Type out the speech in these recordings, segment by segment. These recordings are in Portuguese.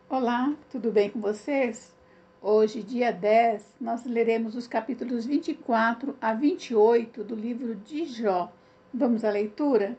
Olá, tudo bem com vocês? Hoje, dia 10, nós leremos os capítulos 24 a 28 do livro de Jó. Vamos à leitura?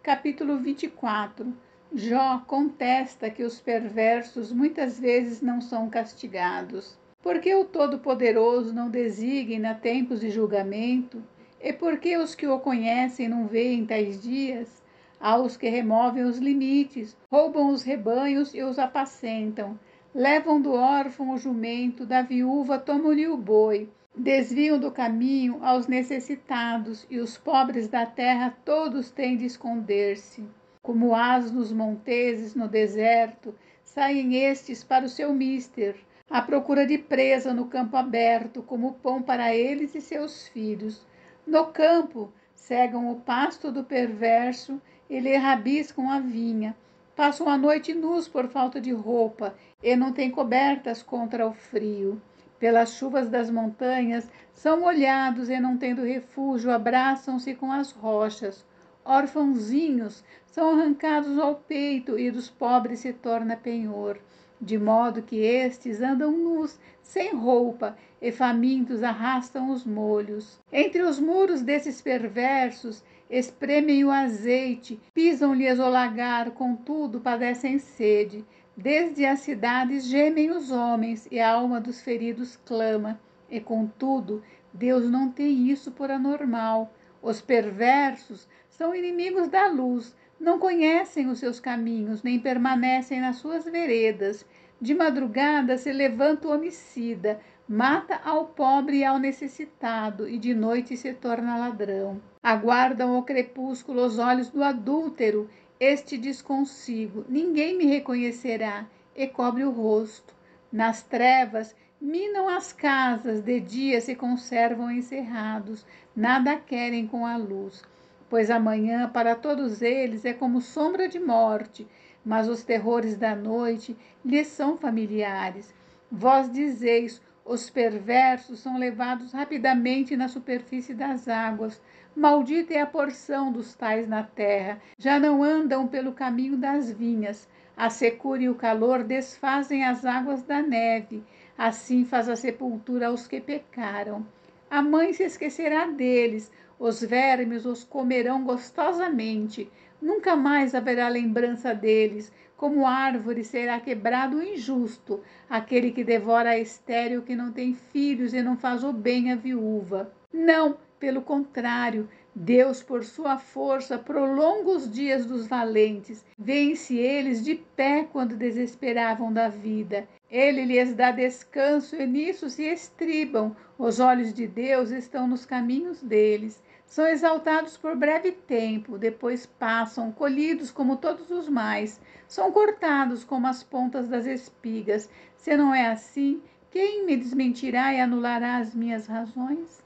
Capítulo 24. Jó contesta que os perversos muitas vezes não são castigados. Porque o Todo-Poderoso não designa tempos de julgamento? E porque os que o conhecem não veem tais dias? Aos que removem os limites, roubam os rebanhos e os apacentam, levam do órfão o jumento, da viúva tomam-lhe o boi, desviam do caminho aos necessitados, e os pobres da terra todos têm de esconder-se. Como asnos monteses no deserto, saem estes para o seu mister, à procura de presa no campo aberto, como pão para eles e seus filhos. No campo, cegam o pasto do perverso e lhe rabiscam a vinha. Passam a noite nus por falta de roupa e não têm cobertas contra o frio. Pelas chuvas das montanhas, são molhados e não tendo refúgio, abraçam-se com as rochas. Órfãozinhos são arrancados ao peito e dos pobres se torna penhor, de modo que estes andam nus, sem roupa, e famintos arrastam os molhos. Entre os muros desses perversos, espremem o azeite, pisam-lhes o lagar, contudo padecem sede. Desde as cidades gemem os homens, e a alma dos feridos clama. E contudo, Deus não tem isso por anormal. Os perversos são inimigos da luz, não conhecem os seus caminhos, nem permanecem nas suas veredas. De madrugada se levanta o homicida, mata ao pobre e ao necessitado, e de noite se torna ladrão. Aguardam o crepúsculo os olhos do adúltero, este diz consigo: ninguém me reconhecerá, e cobre o rosto. Nas trevas minam as casas, de dia se conservam encerrados, nada querem com a luz. Pois amanhã para todos eles é como sombra de morte, mas os terrores da noite lhes são familiares. Vós dizeis: os perversos são levados rapidamente na superfície das águas. Maldita é a porção dos tais na terra. Já não andam pelo caminho das vinhas. A secura e o calor desfazem as águas da neve. Assim faz a sepultura aos que pecaram. A mãe se esquecerá deles. Os vermes os comerão gostosamente. Nunca mais haverá lembrança deles. Como árvore será quebrado o injusto, aquele que devora a estéril que não tem filhos e não faz o bem à viúva. Não, pelo contrário, Deus, por sua força, prolonga os dias dos valentes. Vence eles de pé quando desesperavam da vida. Ele lhes dá descanso e nisso se estribam. Os olhos de Deus estão nos caminhos deles. São exaltados por breve tempo, depois passam, colhidos como todos os mais. São cortados como as pontas das espigas. Se não é assim, quem me desmentirá e anulará as minhas razões?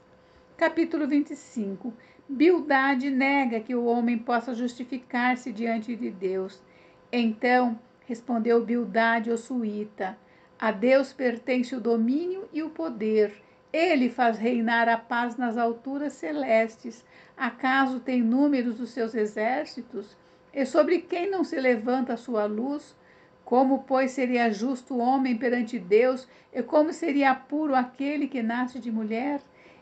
Capítulo 25. Bildade nega que o homem possa justificar-se diante de Deus. Então respondeu Bildade, o suíta: a Deus pertence o domínio e o poder. Ele faz reinar a paz nas alturas celestes. Acaso tem números os seus exércitos? E sobre quem não se levanta a sua luz? Como, pois, seria justo o homem perante Deus, e como seria puro aquele que nasce de mulher?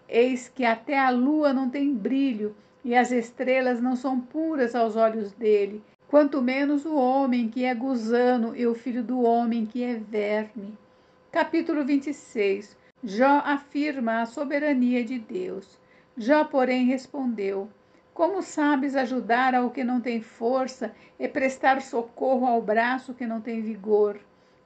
Eis que até a lua não tem brilho, e as estrelas não são puras aos olhos dele, quanto menos o homem que é gusano e o filho do homem que é verme. Capítulo 26. Jó afirma a soberania de Deus. Jó, porém, respondeu: como sabes ajudar ao que não tem força e prestar socorro ao braço que não tem vigor?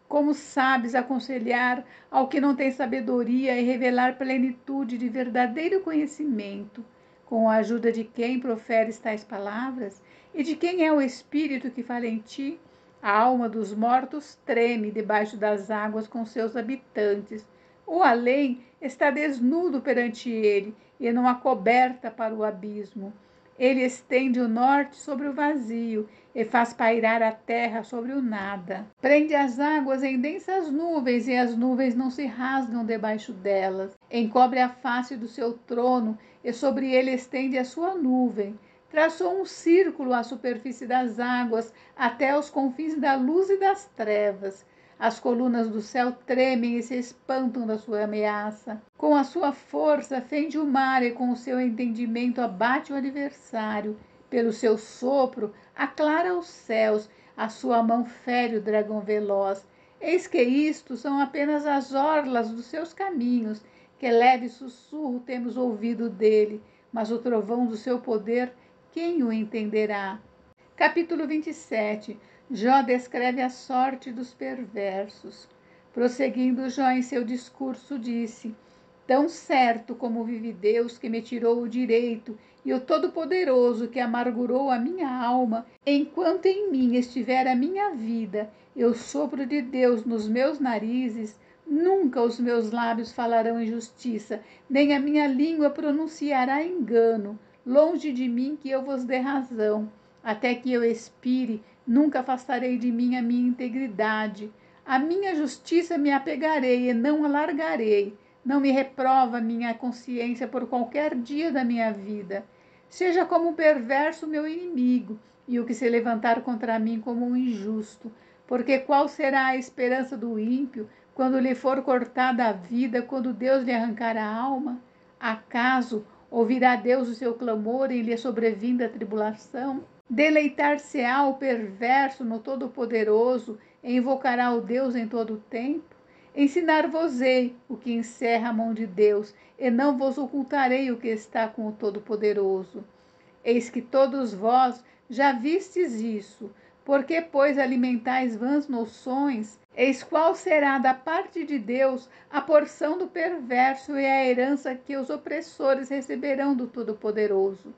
Como sabes aconselhar ao que não tem sabedoria e revelar plenitude de verdadeiro conhecimento? Com a ajuda de quem proferes tais palavras? E de quem é o Espírito que fala em ti? A alma dos mortos treme debaixo das águas com seus habitantes. O além está desnudo perante ele, e não há coberta para o abismo. Ele estende o norte sobre o vazio e faz pairar a terra sobre o nada. Prende as águas em densas nuvens e as nuvens não se rasgam debaixo delas. Encobre a face do seu trono e sobre ele estende a sua nuvem. Traçou um círculo à superfície das águas até os confins da luz e das trevas. As colunas do céu tremem e se espantam da sua ameaça. Com a sua força fende o mar e com o seu entendimento abate o adversário. Pelo seu sopro aclara os céus, a sua mão fere o dragão veloz. Eis que isto são apenas as orlas dos seus caminhos, que leve sussurro temos ouvido dele, mas o trovão do seu poder, quem o entenderá? Capítulo 27. Jó descreve a sorte dos perversos. Prosseguindo Jó em seu discurso, disse: Tão certo como vive Deus, que me tirou o direito, e o Todo-Poderoso, que amargurou a minha alma, enquanto em mim estiver a minha vida, e o sopro de Deus nos meus narizes, nunca os meus lábios falarão injustiça, nem a minha língua pronunciará engano. Longe de mim que eu vos dê razão. Até que eu expire, nunca afastarei de mim a minha integridade. A minha justiça me apegarei e não a largarei. Não me reprova a minha consciência por qualquer dia da minha vida. Seja como um perverso meu inimigo, e o que se levantar contra mim como um injusto. Porque qual será a esperança do ímpio quando lhe for cortada a vida, quando Deus lhe arrancar a alma? Acaso ouvirá Deus o seu clamor em lhe sobrevinda tribulação? Deleitar-se-á o perverso no Todo-Poderoso e invocará o Deus em todo o tempo? Ensinar-vos-ei o que encerra a mão de Deus, e não vos ocultarei o que está com o Todo-Poderoso. Eis que todos vós já vistes isso. Porque, pois, alimentais vãs noções? Eis qual será da parte de Deus a porção do perverso e a herança que os opressores receberão do Todo-Poderoso.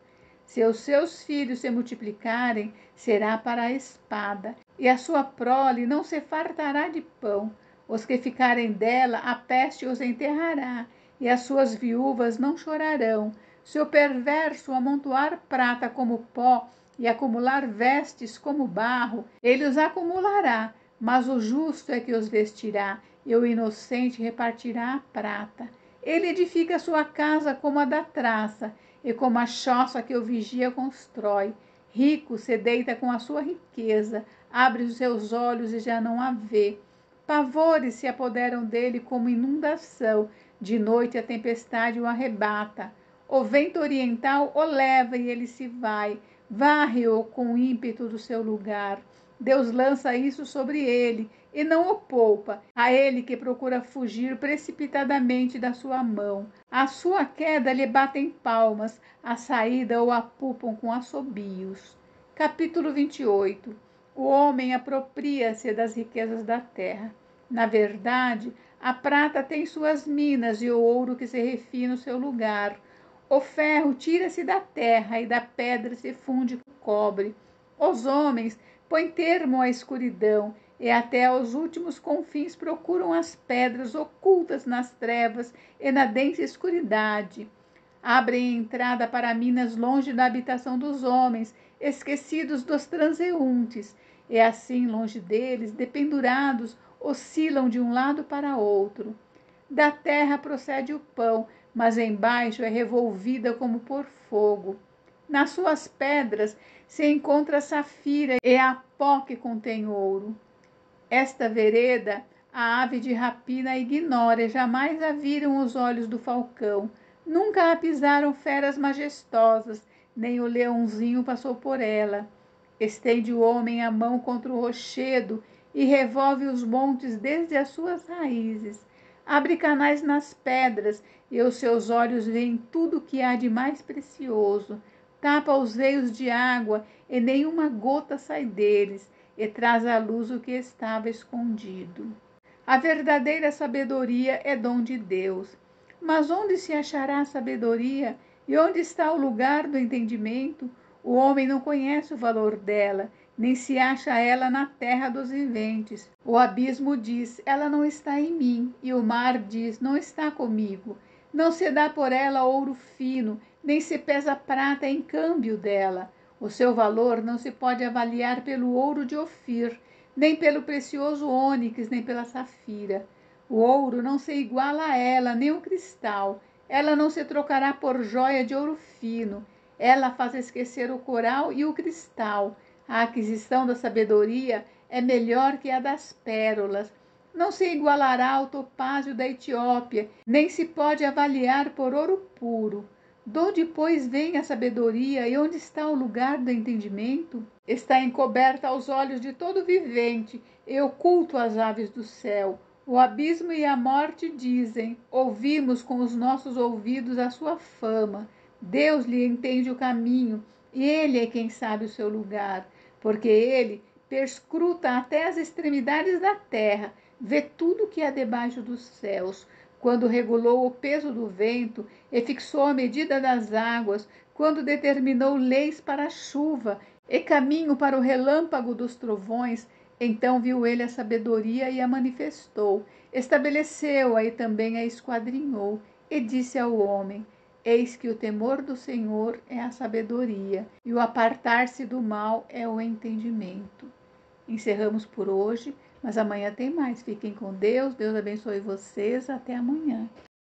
Se os seus filhos se multiplicarem, será para a espada, e a sua prole não se fartará de pão. Os que ficarem dela, a peste os enterrará, e as suas viúvas não chorarão. Se o perverso amontoar prata como pó e acumular vestes como barro, ele os acumulará, mas o justo é que os vestirá, e o inocente repartirá a prata. Ele edifica sua casa como a da traça, e como a choça que o vigia constrói. Rico se deita com a sua riqueza, abre os seus olhos e já não a vê. Pavores se apoderam dele como inundação, de noite a tempestade o arrebata. O vento oriental o leva e ele se vai, varre-o com ímpeto do seu lugar. Deus lança isso sobre ele e não o poupa, a ele que procura fugir precipitadamente da sua mão. À sua queda lhe batem palmas, à saída o apupam com assobios. Capítulo 28. O homem apropria-se das riquezas da terra. Na verdade, a prata tem suas minas e o ouro que se refina no seu lugar. O ferro tira-se da terra e da pedra se funde com o cobre. Os homens põem termo à escuridão e até aos últimos confins procuram as pedras ocultas nas trevas e na densa escuridade. Abrem entrada para minas longe da habitação dos homens, esquecidos dos transeuntes, e assim, longe deles, dependurados, oscilam de um lado para outro. Da terra procede o pão, mas embaixo é revolvida como por fogo. Nas suas pedras se encontra a safira e a pó que contém ouro. Esta vereda a ave de rapina ignora, e jamais a viram os olhos do falcão. Nunca a pisaram feras majestosas, nem o leãozinho passou por ela. Estende o homem a mão contra o rochedo e revolve os montes desde as suas raízes. Abre canais nas pedras e os seus olhos veem tudo o que há de mais precioso. Tapa os veios de água e nenhuma gota sai deles, e traz à luz o que estava escondido. A verdadeira sabedoria é dom de Deus. Mas onde se achará a sabedoria? E onde está o lugar do entendimento? O homem não conhece o valor dela, nem se acha ela na terra dos viventes. O abismo diz, ela não está em mim, e o mar diz, não está comigo. Não se dá por ela ouro fino, nem se pesa prata em câmbio dela. O seu valor não se pode avaliar pelo ouro de Ofir, nem pelo precioso ônix, nem pela safira. O ouro não se iguala a ela, nem o cristal. Ela não se trocará por joia de ouro fino. Ela faz esquecer o coral e o cristal. A aquisição da sabedoria é melhor que a das pérolas. não se igualará ao topázio da Etiópia, nem se pode avaliar por ouro puro. Donde, pois, vem a sabedoria e onde está o lugar do entendimento? Está encoberta aos olhos de todo vivente e oculto às aves do céu. O abismo e a morte dizem: ouvimos com os nossos ouvidos a sua fama. Deus lhe entende o caminho, e ele é quem sabe o seu lugar, porque ele perscruta até as extremidades da terra, vê tudo que há debaixo dos céus. Quando regulou o peso do vento e fixou a medida das águas, quando determinou leis para a chuva e caminho para o relâmpago dos trovões, então viu ele a sabedoria e a manifestou, estabeleceu-a e também a esquadrinhou, e disse ao homem: eis que o temor do Senhor é a sabedoria, e o apartar-se do mal é o entendimento. Encerramos por hoje, mas amanhã tem mais. Fiquem com Deus, Deus abençoe vocês, até amanhã.